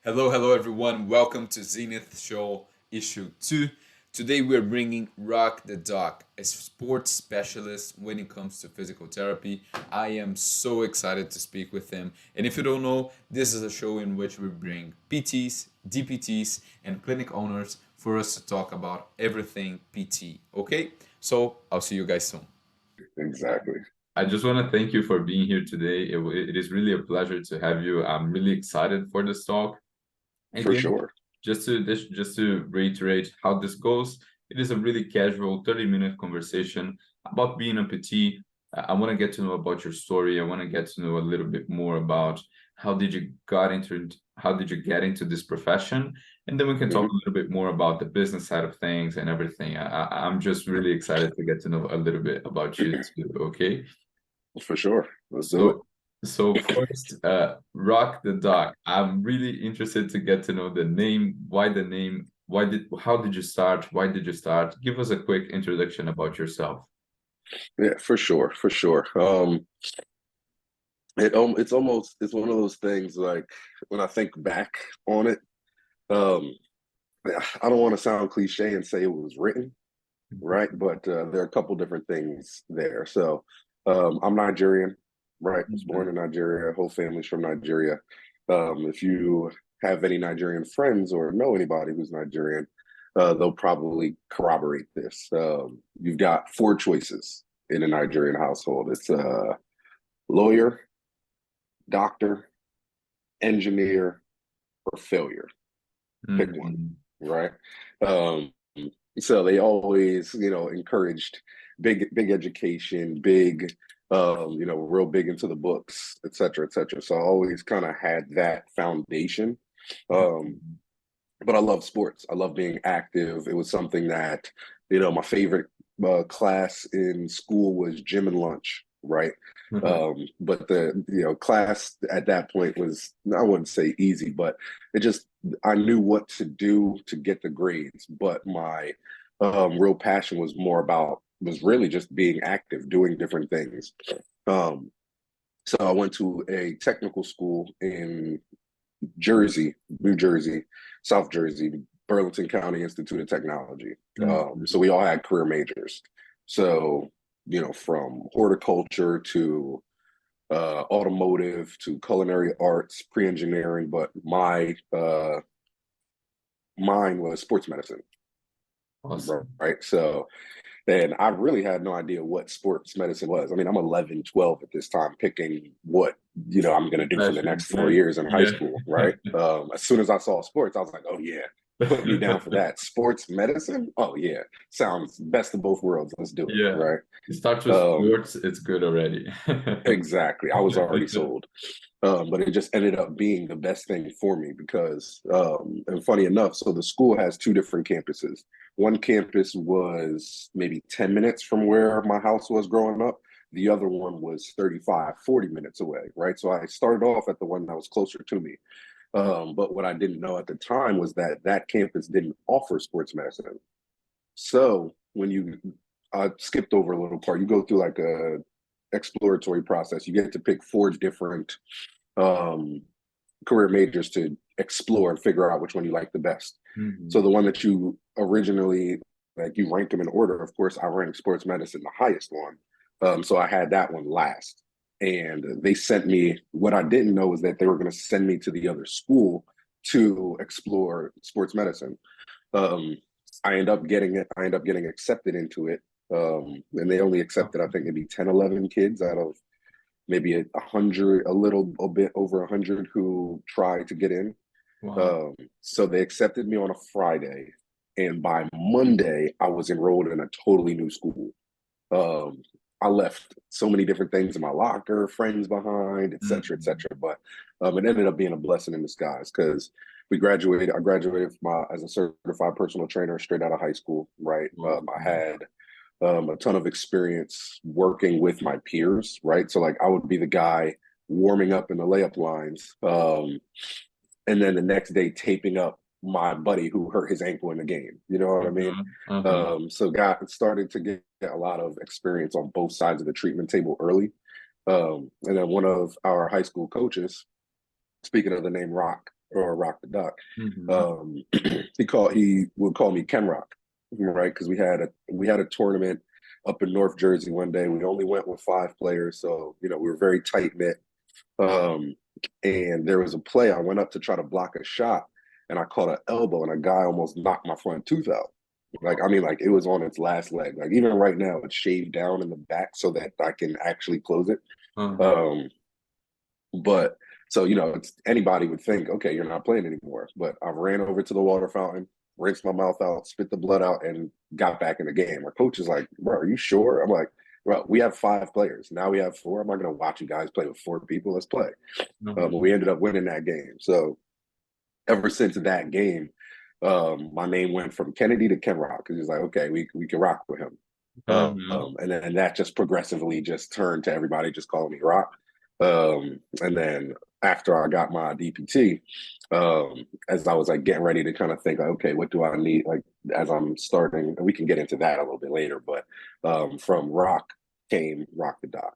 Hello everyone. Welcome to Zenith Show Issue 2. Today we're bringing Rock the Doc, a sports specialist when it comes to physical therapy. I am so excited to speak with him. And if you don't know, this is a show in which we bring PTs, DPTs, and clinic owners for us to talk about everything PT. Okay? So I'll see you guys soon. Exactly. I just want to thank you for being here today. It is really a pleasure to have you. I'm really excited for this talk. For Again, sure. just to reiterate how this goes, it is a really casual 30-minute conversation about being a PT. I want to get to know about your story. I want to get to know a little bit more about how did you get into this profession, and then we can talk a little bit more about the business side of things and everything. I'm just really excited to get to know a little bit about you too. Okay. For sure. Let's do it. So first, Rock the Doc. I'm really interested to get to know the name. Why the name? How did you start? Why did you start? Give us a quick introduction about yourself. Yeah, for sure. For sure. It's one of those things like when I think back on it, um, I don't want to sound cliche and say it was written, right? But there are a couple different things there. So I'm Nigerian, right? I was born in Nigeria. Whole family's from Nigeria. If you have any Nigerian friends or know anybody who's Nigerian, they'll probably corroborate this. You've got four choices in a Nigerian household. It's lawyer, doctor, engineer, or failure. Pick one, right? Um, so they always, encouraged big education, real big into the books, et cetera, et cetera. So I always kind of had that foundation. Um, but I love sports. I love being active. It was something that, my favorite class in school was gym and lunch, right? But the class at that point was, I wouldn't say easy, but I knew what to do to get the grades. But my real passion was really just being active, doing different things. Um, so I went to a technical school in New Jersey, South Jersey, Burlington County Institute of Technology. So we all had career majors. So, from horticulture to automotive to culinary arts, pre-engineering, but mine was sports medicine. Awesome. Right. So, and I really had no idea what sports medicine was. I mean, I'm 11, 12 at this time, picking what, I'm going to do for the next 4 years in high school. Right. As soon as I saw sports, I was like, oh, yeah, put me down for that. Sports medicine? Oh, yeah. Sounds best of both worlds. Let's do it. Yeah. Right. It starts with sports, it's good already. Exactly. I was already sold. But it just ended up being the best thing for me because, and funny enough, so the school has two different campuses. One campus was maybe 10 minutes from where my house was growing up. The other one was 35, 40 minutes away, right? So I started off at the one that was closer to me. But what I didn't know at the time was that campus didn't offer sports medicine. So I skipped over a little part. You go through like a exploratory process. You get to pick four different um, career majors to explore and figure out which one you like the best. So the one that you originally, like you rank them in order, of course, I ranked sports medicine the highest one. So I had that one last. And they sent me, what I didn't know was that they were going to send me to the other school to explore sports medicine. Um, I end up getting it. I end up getting accepted into it. And they only accepted, I think, maybe 10, 11 kids out of maybe 100, a bit over 100 who tried to get in. Wow. So they accepted me on a Friday, and by Monday, I was enrolled in a totally new school. I left so many different things in my locker, friends behind, et cetera, et cetera. But it ended up being a blessing in disguise because I graduated as a certified personal trainer straight out of high school, right? I had a ton of experience working with my peers, right? So like I would be the guy warming up in the layup lines, and then the next day taping up my buddy who hurt his ankle in the game. You know what I mean? So started to get a lot of experience on both sides of the treatment table early. And then one of our high school coaches, speaking of the name Rock, or Rock the Doc. Mhm. He would call me Ken Rock, right? Because we had a tournament up in North Jersey one day. We only went with 5 players, so we were very tight knit. Um, and there was a play I went up to try to block a shot, and I caught an elbow, and a guy almost knocked my front tooth out. Like, I mean, like it was on its last leg. Like even right now, it's shaved down in the back so that I can actually close it. Uh-huh. Um, but so it's anybody would think, okay, you're not playing anymore. But I ran over to the water fountain, rinsed my mouth out, spit the blood out, and got back in the game. My coach is like, "Bro, are you sure?" I'm like, "Bro, we have 5 players. Now we have 4. I'm not gonna watch you guys play with 4 people. Let's play." But Uh-huh. we ended up winning that game. So ever since that game, my name went from Kennedy to Ken Rock because he's like, okay, we can rock with him. Uh-huh. And then that just progressively just turned to everybody just calling me Rock. And then after I got my DPT, as I was like getting ready to kind of think, like, okay, what do I need? Like as I'm starting, and we can get into that a little bit later, but from Rock came Rock the Doc.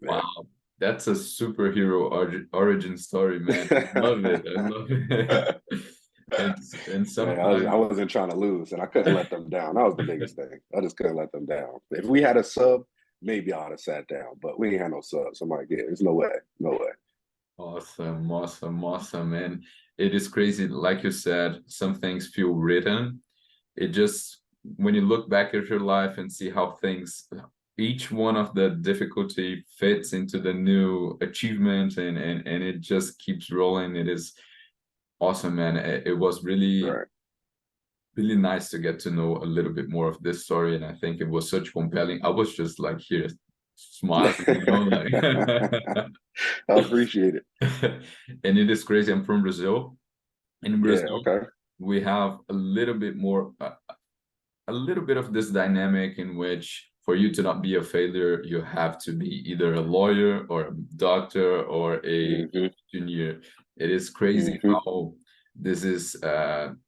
Yeah. Wow, that's a superhero origin story, man. I love it. I love it. And Man, I sometimes wasn't trying to lose, and I couldn't let them down. That was the biggest thing. I just couldn't let them down. If we had a sub, maybe I'd have sat down, but we ain't had no subs. I'm like, yeah, there's no way, no way. awesome, awesome, awesome. And it is crazy. Like you said, some things feel written. It just, when you look back at your life and see how things, each one of the difficulty fits into the new achievement, and it just keeps rolling. It is awesome, man. It was really, Right. really nice to get to know a little bit more of this story, and I think it was such compelling. I was just like here smiling, like I appreciate it. and it is crazy. I'm from Brazil. In Yeah. Brazil, Okay. we have a little bit more, a little bit of this dynamic in which for you to not be a failure, you have to be either a lawyer or a doctor or a Hmm. engineer. It is crazy Hmm. how this is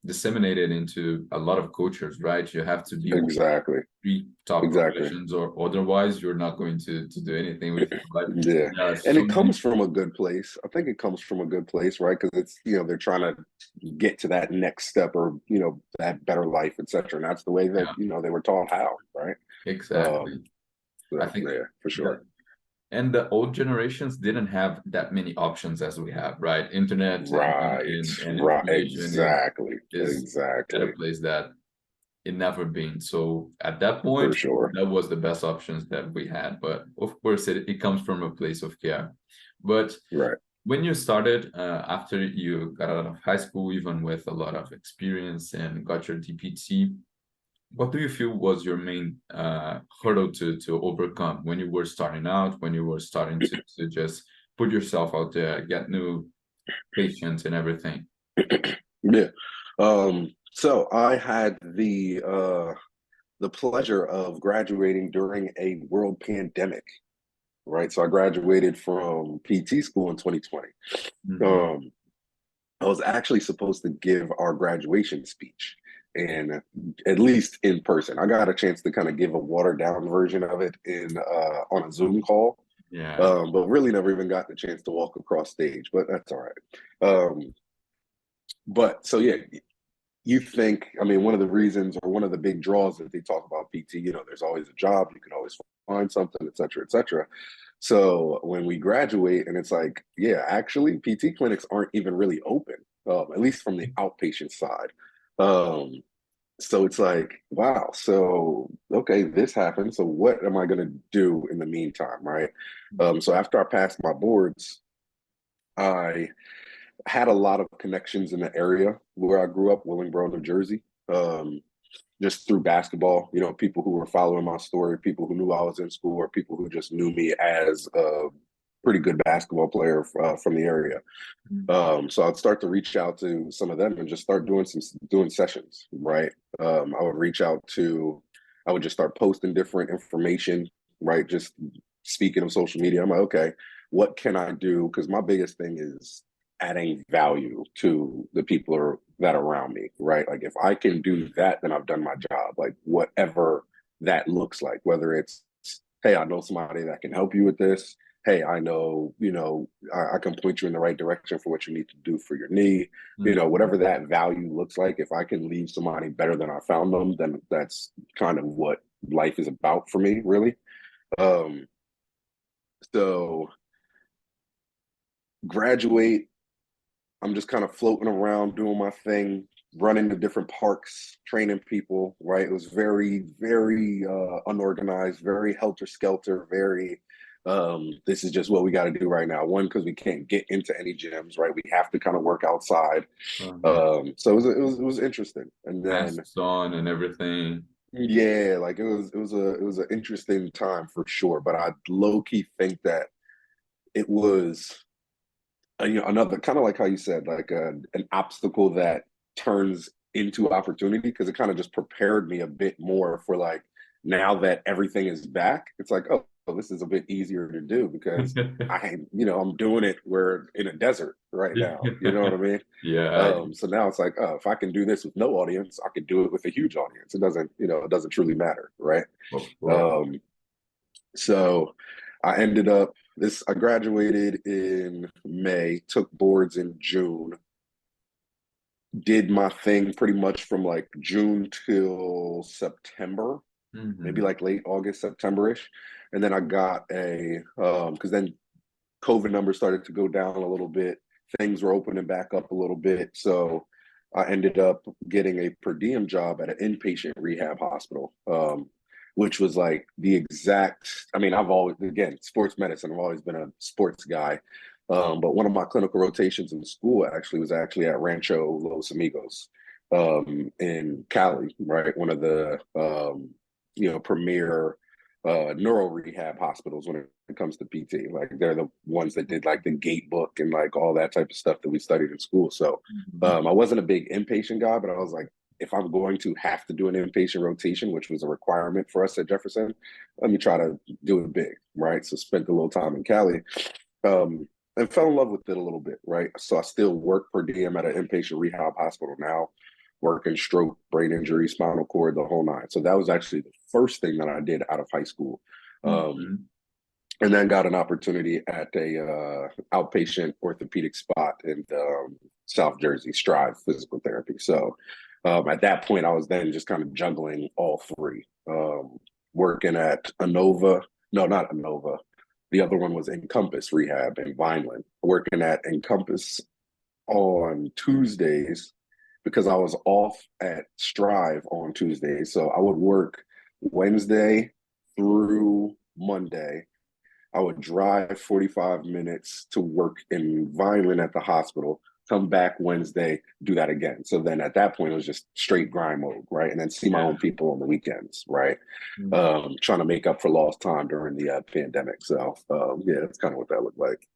disseminated into a lot of cultures, right? You have to be one of Exactly. the 3 top Exactly. professions, or otherwise you're not going to do anything with your life. Yeah. There are And so it many. comes from a good place. I think it comes from a good place, right? Because it's, they're trying to get to that next step or, that better life, etc. And that's the way that, Yeah, they were taught how, right? exactly. Um, I so think yeah, for that. sure. And the old generations didn't have that many options as we have, right? Internet Right. and Right. information Exactly. is at a Exactly. place that it never been. So at that For point, sure. that was the best options that we had. But of course, it comes from a place of care. But Right. when you started, after you got out of high school, even with a lot of experience and got your DPT, what do you feel was your main hurdle to overcome when you were starting out, when you were starting to just put yourself out there, get new patients and everything? Yeah. So I had the pleasure of graduating during a world pandemic, right? So I graduated from PT school in 2020. Mhm. Um, I was actually supposed to give our graduation speech, and at least in person. I got a chance to kind of give a watered down version of it in on a Zoom call, Yeah. but really never even got the chance to walk across stage. But that's all right. But so yeah, you think, I mean, one of the reasons or one of the big draws that they talk about PT, there's always a job, you can always find something, et cetera, et cetera. So when we graduate, and it's like, yeah, actually, PT clinics aren't even really open, at least from the outpatient side. Um, so it's like, wow, so okay, this happened. So what am I going to do in the meantime, right? So after I passed my boards, I had a lot of connections in the area where I grew up, Willingboro, New Jersey. Um, just through basketball, people who were following my story, people who knew I was in school, or people who just knew me as a pretty good basketball player from the area. So I'd start to reach out to some of them and just start doing sessions, right? I would reach out to, I would just start posting different information, right? Just speaking of social media, I'm like, okay, what can I do? Because my biggest thing is adding value to the people that are around me, right? Like if I can do that, then I've done my job. Like whatever that looks like, whether it's, hey, I know somebody that can help you with this. hey, I know, I can point you in the right direction for what you need to do for your knee, Mhm. whatever that value looks like. If I can leave somebody better than I found them, then that's kind of what life is about for me, really. Um, so graduate, I'm just kind of floating around doing my thing, running to different parks, training people, right? It was very, very unorganized, very helter skelter, very, this is just what we got to do right now. One, because we can't get into any gyms, right? We have to kind of work outside. Uh-huh. So it was interesting. And then, Masks on and everything. yeah, like it was an interesting time for sure. But I low key think that it was another kind of like how you said, like an obstacle that turns into opportunity, because it kind of just prepared me a bit more for like, now that everything is back, it's like, oh, this is a bit easier to do because I'm doing it. We're in a desert right now. You know what I mean? Yeah, So now it's like, oh, if I can do this with no audience, I can do it with a huge audience. It doesn't truly matter, right? of course. Um, so I graduated in May, took boards in June, did my thing pretty much from like June till September, maybe Hmm. like late August, September-ish. And then I got because then COVID numbers started to go down a little bit. Things were opening back up a little bit. So I ended up getting a per diem job at an inpatient rehab hospital, which was like the exact, I mean, I've always, again, sports medicine, I've always been a sports guy. But one of my clinical rotations in school was actually at Rancho Los Amigos in Cali, right? One of the, premier neuro rehab hospitals when it comes to PT. Like they're the ones that did like the gate book and like all that type of stuff that we studied in school. So Hmm. I wasn't a big inpatient guy, but I was like, if I'm going to have to do an inpatient rotation, which was a requirement for us at Jefferson, let me try to do it big, right? So spent a little time in Cali, um, and fell in love with it a little bit, right? So I still work per diem at an inpatient rehab hospital now, working stroke, brain injury, spinal cord, the whole nine. So that was actually the first thing that I did out of high school. Um, Hmm. and then got an opportunity at a outpatient orthopedic spot in South Jersey, Strive Physical Therapy. So at that point, I was then just kind of juggling all three. Working at Anova, no, not Anova. The other one was Encompass Rehab in Vineland. Working at Encompass on Tuesdays because I was off at Strive on Tuesdays. So I would work Wednesday through Monday. I would drive 45 minutes to work in Vineland at the hospital, come back Wednesday, do that again. So then at that point, it was just straight grind mode, right? And then see my Yeah. own people on the weekends, right? Mhm. Trying to make up for lost time during the pandemic. So yeah, that's kind of what that looked like.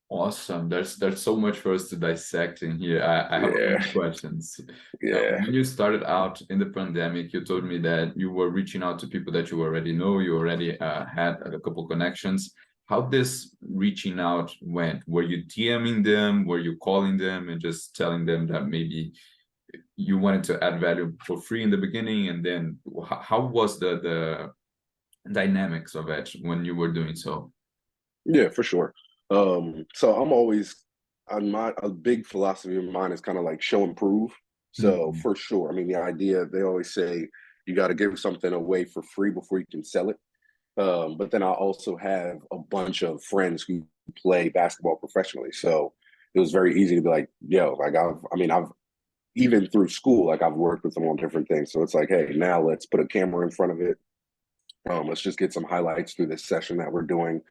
Awesome. There's so much for us to dissect in here. I have a lot Yeah, of questions. yeah. When you started out in the pandemic, you told me that you were reaching out to people that you already know. You already had a couple connections. How this reaching out went? Were you DMing them? Were you calling them and just telling them that maybe you wanted to add value for free in the beginning? And then how was the dynamics of it when you were doing so? Yeah, for sure. So I'm not a big philosophy of mine is kind of like show and prove. So Mhm. for sure, I mean, the idea they always say you got to give something away for free before you can sell it. But then I also have a bunch of friends who play basketball professionally. So it was very easy to be like, yo, like I've even through school, like I've worked with them on different things. So it's like, hey, now let's put a camera in front of it. Let's just get some highlights through this session that we're doing.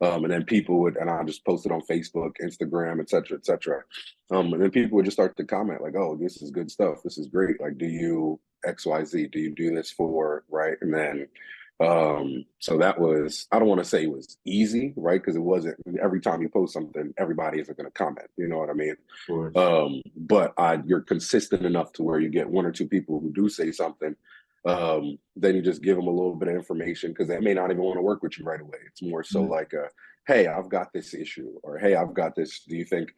And then and I just post it on Facebook, Instagram, et cetera, et cetera. And then people would just start to comment like, oh, this is good stuff. This is great. Like, do you XYZ? Do you do this for, right? And then, so that was, I don't want to say it was easy, right? Because it wasn't every time you post something, everybody isn't going to comment. You know what I mean? Of course. But you're consistent enough to where you get one or two people who do say something, then you just give them a little bit of information because they may not even want to work with you right away. It's more so like hey, I've got this issue, or hey, I've got this. Do you think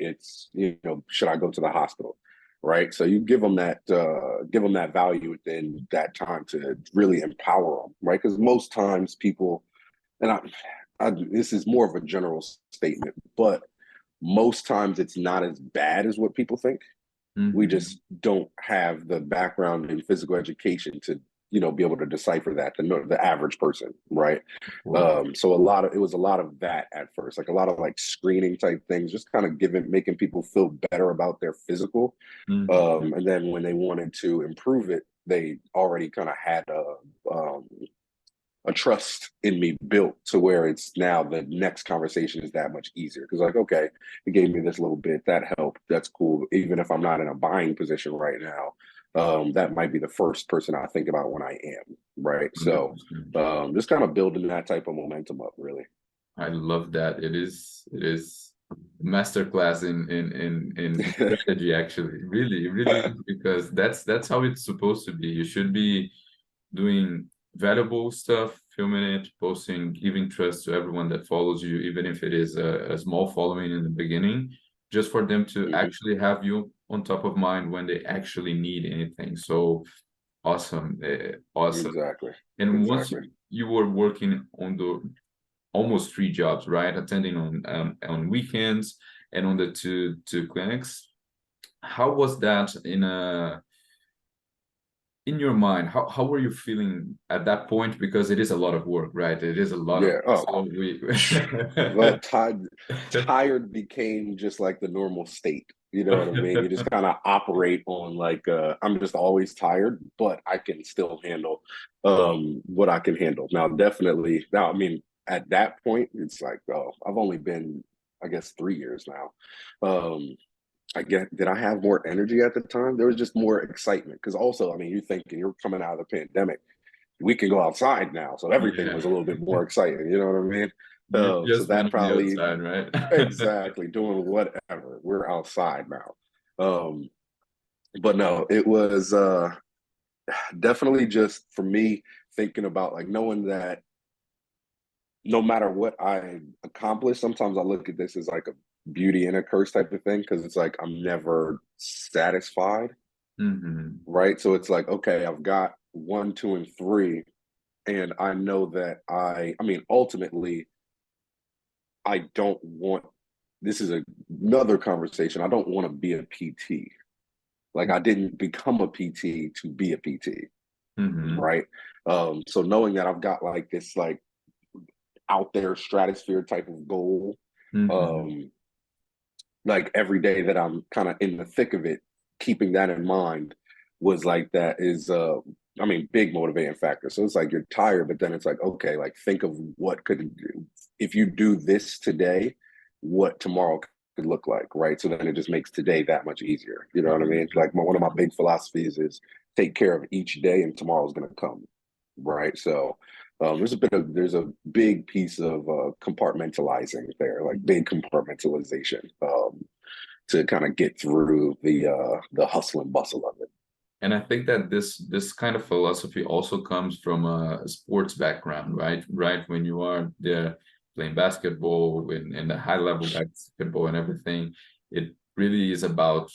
should I go to the hospital? Right. So you give them that value within that time to really empower them. Right. Because most times people, and this is more of a general statement, but most times it's not as bad as what people think. We Mhm. just don't have the background in physical education to, be able to decipher that, the average person, right? Of course. So it was a lot of that at first, like a lot of like screening type things, just kind of making people feel better about their physical. Mhm. And then when they wanted to improve it, they already kind of had a trust in me built to where it's now the next conversation is that much easier. Because like, okay, it gave me this little bit, that helped, that's cool. Even if I'm not in a buying position right now, that might be the first person I think about when I am, right? So 100%. just kind of building that type of momentum up, really. I love that. It is masterclass in strategy, actually. Really, really is, because that's how it's supposed to be. You should be doing valuable stuff, filming it, posting, giving trust to everyone that follows you, even if it is a small following in the beginning, just for them to Mhm. actually have you on top of mind when they actually need anything. So awesome, awesome. Exactly. And once Exactly. you were working on the almost three jobs, right? Attending on weekends and on the two clinics. How was that in your mind? How were you feeling at that point? Because it is a lot of work, right? It is a lot of Yeah. Oh, so we well, tired became just like the normal state. You know what I mean? You just kind of operate on like I'm just always tired, but I can still handle what I can handle. Now, definitely. Now, I mean, at that point, it's like, oh, I've only been, I guess, 3 years now. I get did I have more energy at the time? There was just more excitement because also, I mean, you're thinking you're coming out of the pandemic, we can go outside now, so everything Yeah. was a little bit more exciting. You know what I mean? You So just want that to be probably outside, right? exactly doing whatever. We're outside now. But no, it was definitely just for me thinking about like knowing that no matter what I accomplish, sometimes I look at this as like a beauty and a curse type of thing because it's like I'm never satisfied, Hmm. right? So it's like, okay, I've got one, two, and three, and I know that I mean, ultimately, I don't want this is another conversation. I don't want to be a PT. Like I didn't become a PT to be a PT, Hmm. right? So knowing that I've got like this like out there stratosphere type of goal, Hmm. um, like every day that I'm kind of in the thick of it, keeping that in mind was like that is I mean big motivating factor. So it's like you're tired, but then it's like okay, like think of what could if you do this today, what tomorrow could look like, right? So then it just makes today that much easier. You know what I mean? Like one of my big philosophies is take care of each day and tomorrow's gonna come. Right. So there's a big piece of compartmentalizing there, like big compartmentalization to kind of get through the hustle and bustle of it. And I think that this kind of philosophy also comes from a sports background, right? Right, when you are there playing basketball in the high level basketball and everything, it really is about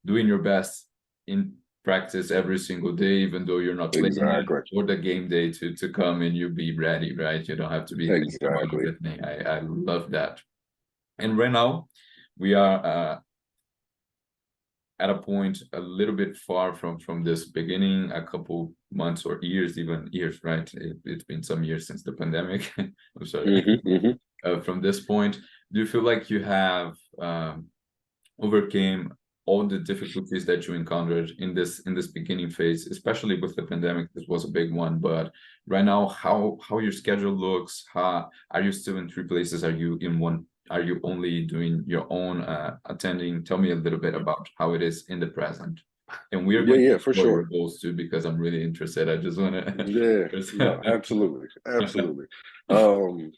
doing your best in practice every single day, even though you're not playing yet, Exactly. or the game day to come and you be ready, right? You don't have to be thinking about Exactly. everything. I love that. And right now, we are at a point a little bit far from this beginning, a couple months or years, even years, right? It's been some years since the pandemic. I'm sorry. Hmm. From this point, do you feel like you have overcame all the difficulties that you encountered in this beginning phase, especially with the pandemic? This was a big one, but right now, how your schedule looks? How are you still in three places? Are you in one? Are you only doing your own attending? Tell me a little bit about how it is in the present. And we are Yeah, going to yeah, for explore your sure. goals too, because I'm really interested. I just want Yeah, no, to. absolutely, absolutely. Um,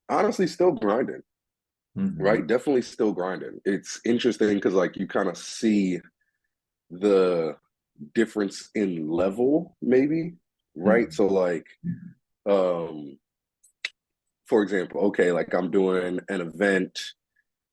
honestly, still grinding, Mhm. right? Definitely still grinding. It's interesting because like you kind of see the difference in level, maybe, right? Mhm. So like um for example, okay, like I'm doing an event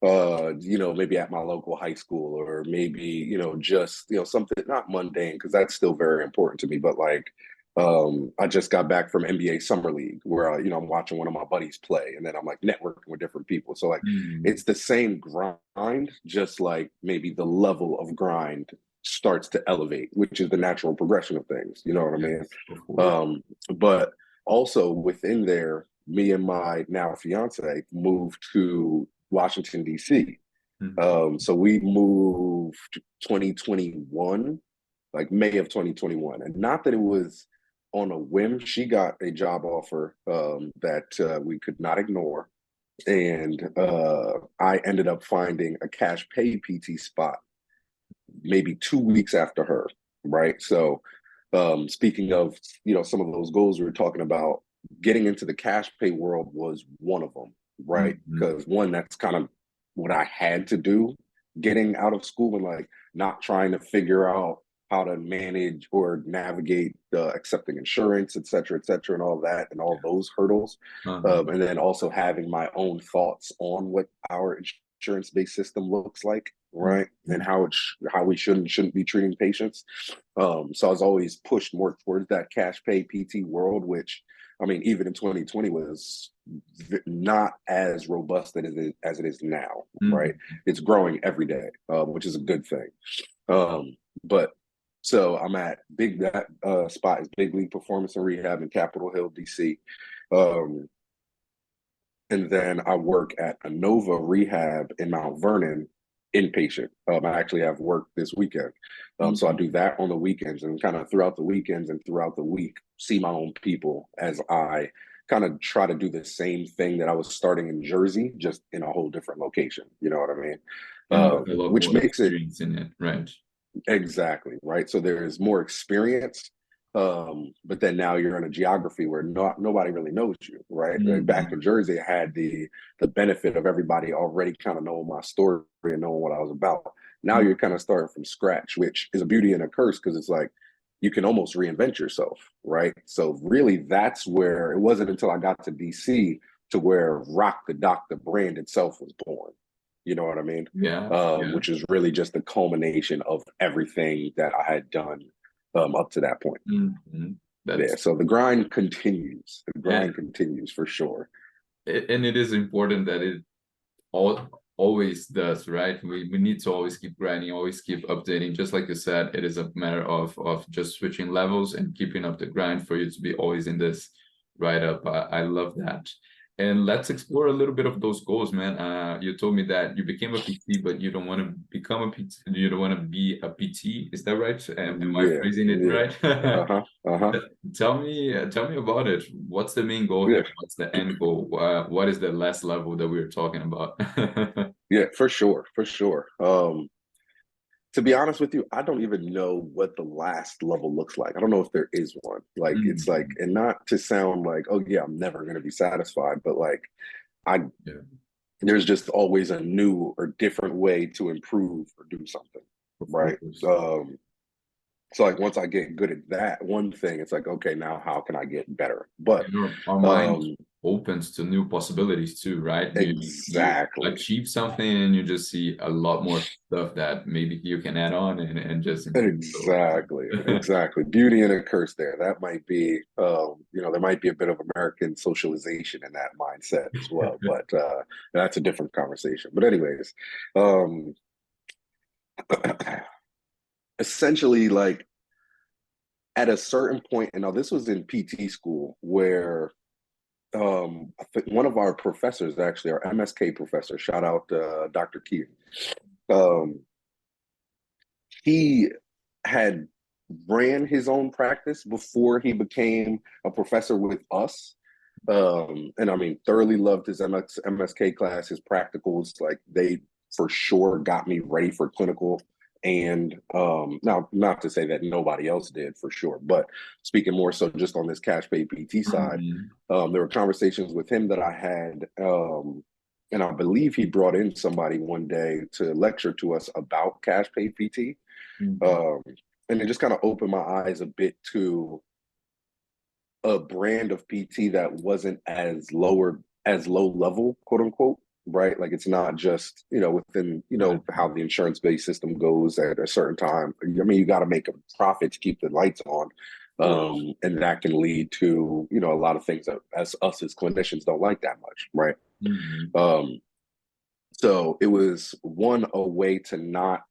maybe at my local high school or maybe, just, something not mundane because that's still very important to me, but like I just got back from NBA Summer League where, I'm watching one of my buddies play and then I'm like networking with different people. So like Mm, it's the same grind, just like maybe the level of grind starts to elevate, which is the natural progression of things. You know what I mean? yes, of course. But also within there, me and my now fiance moved to Washington, D.C. Mhm. So we moved 2021, like May of 2021. And not that it was on a whim. She got a job offer that we could not ignore. And I ended up finding a cash pay PT spot maybe 2 weeks after her, right? So speaking of, some of those goals we were talking about, getting into the cash pay world was one of them, right? Mhm. Because one, that's kind of what I had to do getting out of school and like not trying to figure out how to manage or navigate accepting insurance, et cetera, and all that, and all those hurdles. Uh-huh. And then also having my own thoughts on what our insurance-based system looks like, right? And Mhm. how we should and shouldn't be treating patients. So I was always pushed more towards that cash pay PT world, which I mean, even in 2020 was not as robust as it is now, right? Mhm. It's growing every day, which is a good thing. But so I'm at that spot is Big League Performance and Rehab in Capitol Hill, DC. Um, and then I work at Anova Rehab in Mount Vernon, inpatient. I actually have work this weekend, so I Mhm. do that on the weekends and kind of throughout the weekends and throughout the week see my own people as I kind of try to do the same thing that I was starting in Jersey, just in a whole different location. You know what I mean? And with a lot Which more makes it experience in it, right? exactly, right. So there's more experience, but then now you're in a geography where nobody really knows you, right? Like back Mhm. in Jersey, I had the benefit of everybody already kind of knowing my story and knowing what I was about. Now Mhm. you're kind of starting from scratch, which is a beauty and a curse because it's like you can almost reinvent yourself, right? So really, that's where it wasn't until I got to DC to where Rock the Doc, the brand itself, was born. You know what I mean? Yeah, yeah. Which is really just the culmination of everything that I had done up to that point. Mhm. Yeah, That's so the grind continues. The and grind continues for sure. and it is important that it always does, right? We need to always keep grinding, always keep updating. Just like you said, it is a matter of just switching levels and keeping up the grind for you to be always in this right up. I love that. And let's explore a little bit of those goals, man. You told me that you became a PT, but you don't want to become a PT. You don't want to be a PT. Is that right? Am I Yeah, phrasing it yeah. right? Uh-huh. Uh-huh. Tell me about it. What's the main goal Yeah. here? What's the end goal? What is the last level that we were talking about? Yeah, for sure. For sure. To be honest with you, I don't even know what the last level looks like. I don't know if there is one. Like it's like, Mm, and not to sound like, oh yeah, I'm never gonna be satisfied, but like I yeah, there's just always a new or different way to improve or do something, of right? course. So like once I get good at that one thing, it's like, okay, now how can I get better? But And our mind um opens to new possibilities too, right? You exactly. achieve something and you just see a lot more stuff that maybe you can add on and just improve. So Exactly, exactly. Beauty and a curse there. That might be, there might be a bit of American socialization in that mindset as well, but that's a different conversation. But anyways, um, essentially, like at a certain point, and now this was in PT school where I think one of our professors, actually our MSK professor, shout out Dr. Keaton, um, he had ran his own practice before he became a professor with us. And I mean, thoroughly loved his MSK class, his practicals. Like they for sure got me ready for clinical. And now, not to say that nobody else did for sure, but speaking more so just on this cash pay PT side, Mhm. there were conversations with him that I had. And I believe he brought in somebody one day to lecture to us about cash pay PT. Mhm. Um, and it just kind of opened my eyes a bit to a brand of PT that wasn't as low level, quote unquote, right? Like it's not just, within, how the insurance based system goes at a certain time. I mean, you got to make a profit to keep the lights on. And that can lead to, you know, a lot of things that as us as clinicians don't like that much, right? Mhm. So it was a way to not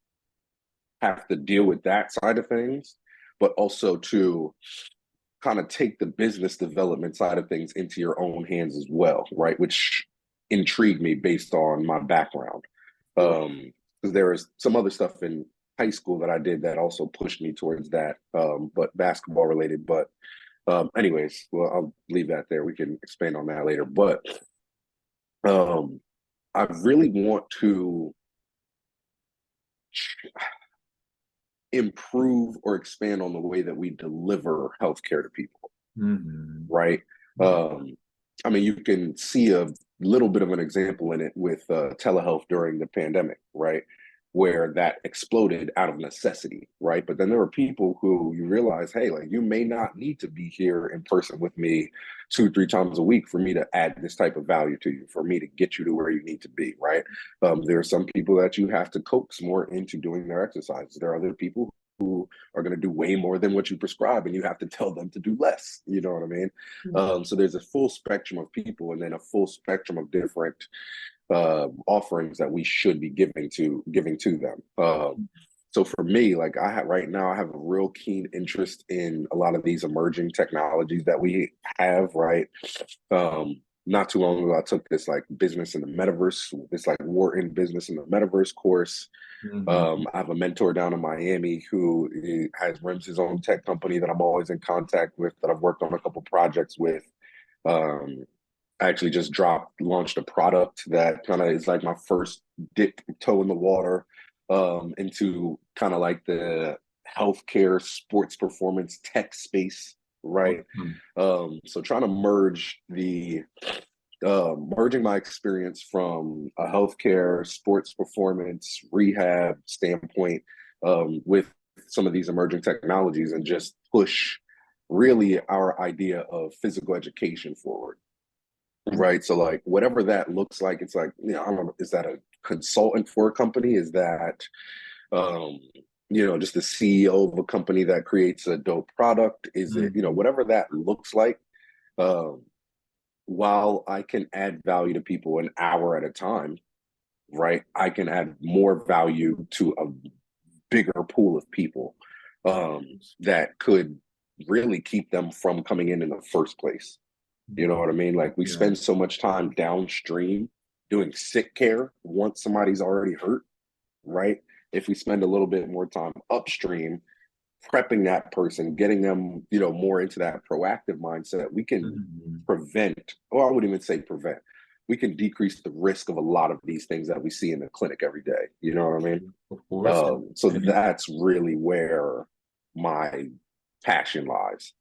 have to deal with that side of things, but also to kind of take the business development side of things into your own hands as well, right? Which intrigued me based on my background. Because there is some other stuff in high school that I did that also pushed me towards that, but basketball related. But anyways, well, I'll leave that there. We can expand on that later. But um, I really want to improve or expand on the way that we deliver healthcare to people, Mhm. right? I mean, you can see a little bit of an example in it with telehealth during the pandemic, right? Where that exploded out of necessity, right? But then there were people who you realize, hey, like you may not need to be here in person with me 2, 3 times a week for me to add this type of value to you, for me to get you to where you need to be, right? There are some people that you have to coax more into doing their exercises. There are other people who are going to do way more than what you prescribe, and you have to tell them to do less. You know what I mean? So there's a full spectrum of people, and then a full spectrum of different offerings that we should be giving to them. So for me, like I have right now, I have a real keen interest in a lot of these emerging technologies that we have, right? Not too long ago, I took this like business in the metaverse, this like Wharton business in the metaverse course. Mhm. I have a mentor down in Miami who runs his own tech company that I'm always in contact with, that I've worked on a couple projects with. Um, I actually just launched a product that kind of is like my first dip toe in the water into kind of like the healthcare, sports performance tech space, right? Awesome. So trying to merging my experience from a healthcare, sports performance, rehab standpoint with some of these emerging technologies and just push really our idea of physical education forward. Right. So like whatever that looks like, it's like, you know, I don't know, is that a consultant for a company? Is that um, you know, just the CEO of a company that creates a dope product? Is it, you know, Mhm. whatever that looks like, um, while I can add value to people an hour at a time, right? I can add more value to a bigger pool of people that could really keep them from coming in the first place. You know what I mean? Like we Yeah. spend so much time downstream doing sick care once somebody's already hurt, right? If we spend a little bit more time upstream prepping that person, getting them, you know, more into that proactive mindset, we can Mhm. prevent, or I wouldn't even say prevent, we can decrease the risk of a lot of these things that we see in the clinic every day. You know what I mean? Of course. So And that's really where my passion lies.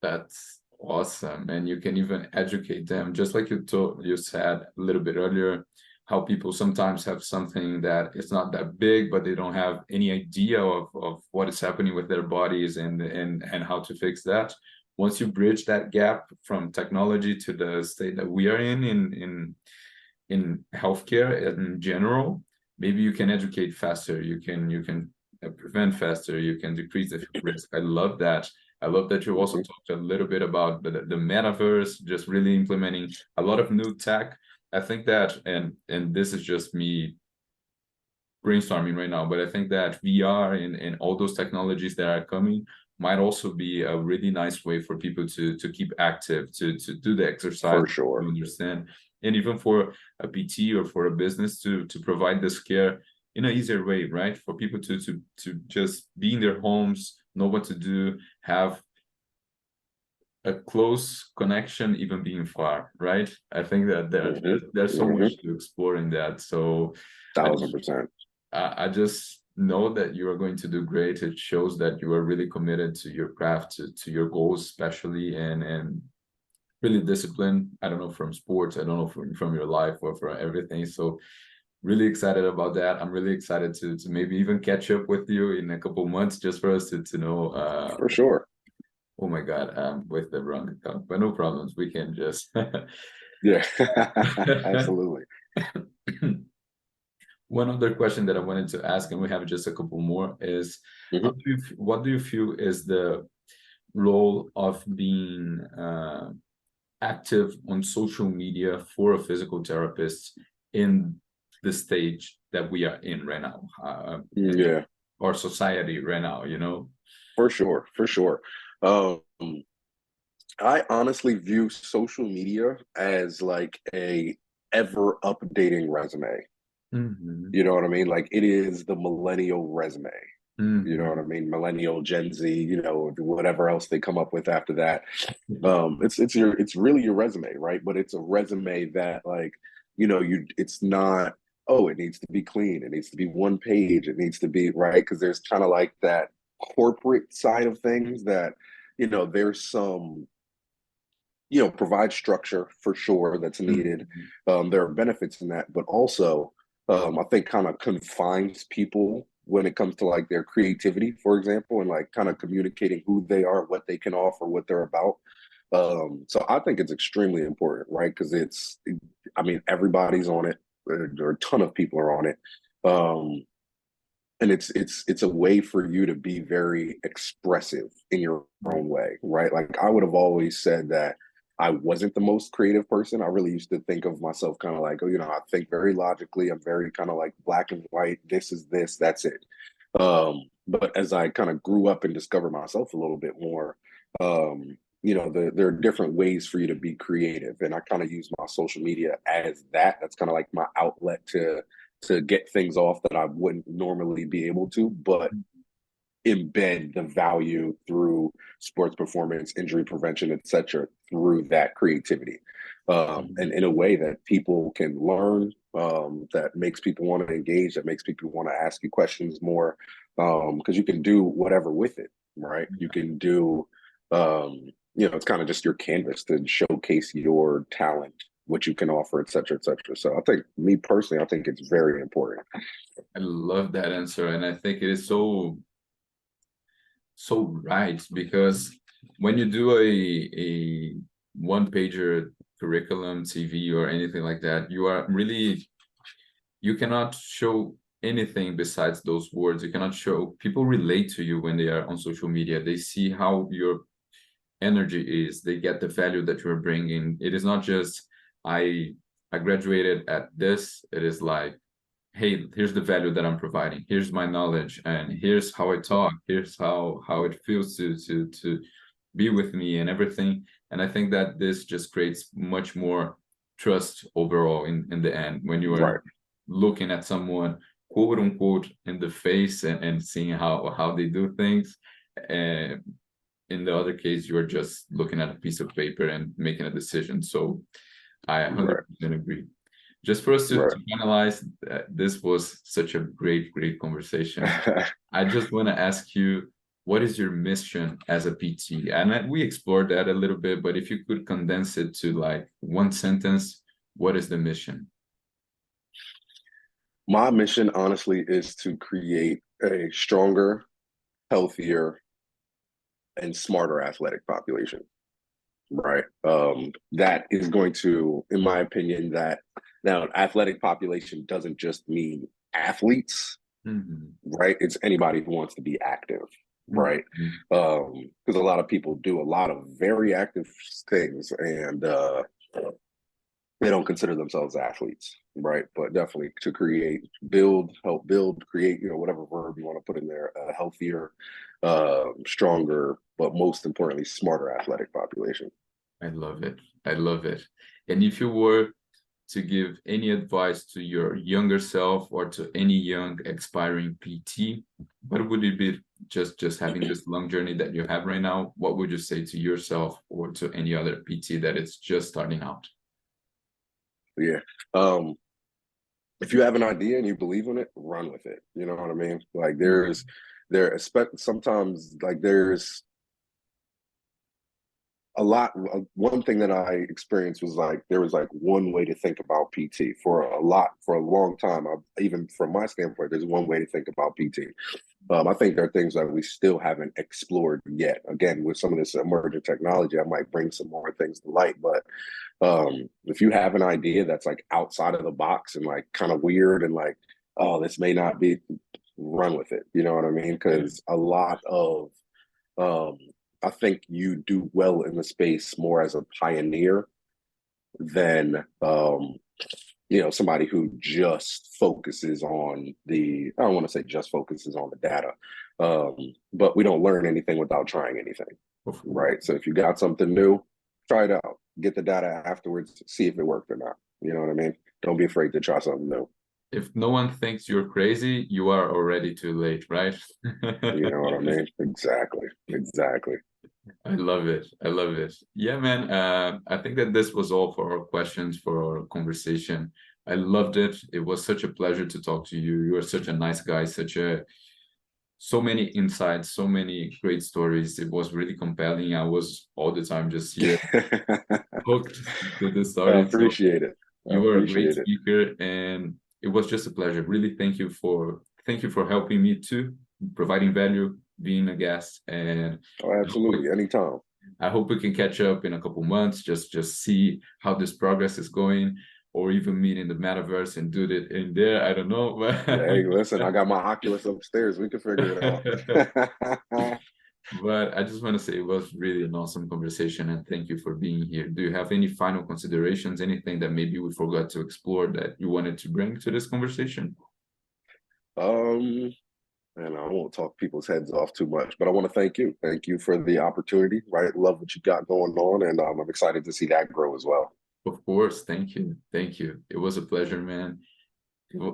that's awesome. And you can even educate them, just like you said a little bit earlier, how people sometimes have something that is not that big, but they don't have any idea of what is happening with their bodies and how to fix that. Once you bridge that gap from technology to the state that we are in healthcare in general, maybe you can educate faster, you can prevent faster, you can decrease the risk. I love that. I love that you also Mhm. talked a little bit about the metaverse, just really implementing a lot of new tech. I think that, and this is just me brainstorming right now, but I think that VR and all those technologies that are coming might also be a really nice way for people to keep active, to do the exercise, For to sure. understand, and even for a PT or for a business to provide this care in an easier way, right? For people to just be in their homes, know what to do, have a close connection, even being far, right? I think that Hmm. there's so Hmm. much to explore in that. So I just 1000%. I just know that you are going to do great. It shows that you are really committed to your craft, to your goals, especially, and really disciplined. I don't know, from sports, I don't know, from your life or from everything. So really excited about that. I'm really excited to maybe even catch up with you in a couple months, just for us to know. For sure. Oh my God, with the wrong account, but no problems. We can just. Yeah. Absolutely. One other question that I wanted to ask, and we have just a couple more, is Hmm. what do you feel is the role of being active on social media for a physical therapist in the stage that we are in right now, Yeah, our society right now, you know? for sure, for sure. Um, I honestly view social media as like a ever updating resume. Mm-hmm. You know what I mean? Like it is the millennial resume. You know what I Mm-hmm. mean? Millennial, Gen Z, you know, whatever else they come up with after that. It's really your resume, right? But it's a resume that like, you know, it's not, oh, it needs to be clean, it needs to be one page, it needs to be right. Cause there's kind of like that corporate side of things that, you know, there's some, you know, provide structure for sure that's needed. Mm-hmm. There are benefits in that, but also I think kind of confines people when it comes to like their creativity, for example, and like kind of communicating who they are, what they can offer, what they're about. So I think it's extremely important, right? Because I mean, everybody's on it. There are a ton of people are on it. And it's a way for you to be very expressive in your own way, right? Like I would have always said that I wasn't the most creative person. I really used to think of myself kind of like, oh, you know, I think very logically. I'm very kind of like black and white. This is this, that's it. But as I kind of grew up and discovered myself a little bit more, you know, there are different ways for you to be creative, and I kind of use my social media as that. That's kind of like my outlet to get things off that I wouldn't normally be able to, but embed the value through sports performance, injury prevention, etc., through that creativity, and in a way that people can learn, that makes people want to engage, that makes people want to ask you questions more, because you can do whatever with it, right? You can do, you know, it's kind of just your canvas to showcase your talent, what you can offer, et cetera, et cetera. So I think, me personally, I think it's very important. I love that answer, and I think it is so right, because when you do a one pager curriculum, CV, or anything like that, you cannot show anything besides those words. You cannot show, people relate to you when they are on social media. They see how your energy is, they get the value that you're bringing. It is not just I graduated at this. It is like, hey, here's the value that I'm providing, here's my knowledge, and here's how I talk, here's how it feels to be with me and everything. And I think that this just creates much more trust overall in the end, when you are Right, looking at someone quote unquote in the face, and seeing how they do things. And in the other case, you're just looking at a piece of paper and making a decision. So I right, 100% agree. Just for us to right. finalize, this was such a great conversation. I just want to ask you, what is your mission as a PT? And we explored that a little bit, but if you could condense it to like one sentence, what is the mission? My mission, honestly, is to create a stronger, healthier, and smarter athletic population. Right. That is going to, in my opinion, that now athletic population doesn't just mean athletes, Mm-hmm. right? It's anybody who wants to be active, right? Mm-hmm. Because a lot of people do a lot of very active things, and they don't consider themselves athletes, right? But definitely to create, build, help build, create, you know, whatever verb you want to put in there, a healthier, stronger, but most importantly, smarter athletic population. I love it. I love it. And if you were to give any advice to your younger self, or to any young aspiring PT, what would it be? Just having this long journey that you have right now, what would you say to yourself or to any other PT that is just starting out? Yeah. Um, if you have an idea and you believe in it, run with it. You know what I mean? Like sometimes like there's a lot. One thing that I experienced was like there was like one way to think about PT for a long time. Even from my standpoint, there's one way to think about PT. I think there are things that we still haven't explored yet. Again, with some of this emerging technology, I might bring some more things to light. But if you have an idea that's like outside of the box and like kind of weird and like, oh, this may not be, run with it. You know what I mean? Yeah. Because a lot of um, I think you do well in the space more as a pioneer than somebody who just focuses on the, I don't want to say just focuses on the data, but we don't learn anything without trying anything, Of course. right? So if you got something new, try it out, get the data afterwards, see if it worked or not. You know what I mean? Don't be afraid to try something new. If no one thinks you're crazy, you are already too late, right? You know what I mean? Exactly. Exactly. I love it. I love it. Yeah, man. I think that this was all for our questions, for our conversation. I loved it. It was such a pleasure to talk to you. You are such a nice guy, so many insights, so many great stories. It was really compelling. I was all the time just here hooked to the I story. So appreciate it. I you were a great appreciate it. speaker, and it was just a pleasure. Really, thank you for helping me too, providing value, being a guest, and Oh, I hope we, absolutely. Anytime. I hope we can catch up in a couple months, just see how this progress is going, or even meet in the metaverse and do it in there. I don't know. Hey, listen, I got my Oculus upstairs. We can figure it out. But I just want to say it was really an awesome conversation, and thank you for being here. Do you have any final considerations, anything that maybe we forgot to explore that you wanted to bring to this conversation? um, and I won't talk people's heads off too much, but I want to thank you. Thank you for the opportunity, right? Love what you got going on, and I'm excited to see that grow as well. Of course, thank you. Thank you. It was a pleasure, man.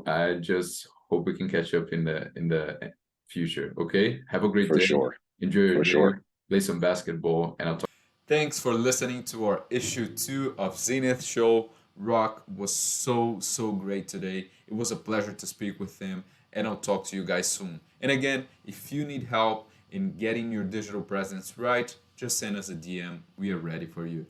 I just hope we can catch up in the future. Okay? Have a great For day. sure. Enjoy your For day. sure. Play some basketball, and I'll talk. Thanks for listening to our issue 2 of Zenith Show. Rock was so great today. It was a pleasure to speak with him, and I'll talk to you guys soon. And again, if you need help in getting your digital presence right, just send us a DM. We are ready for you.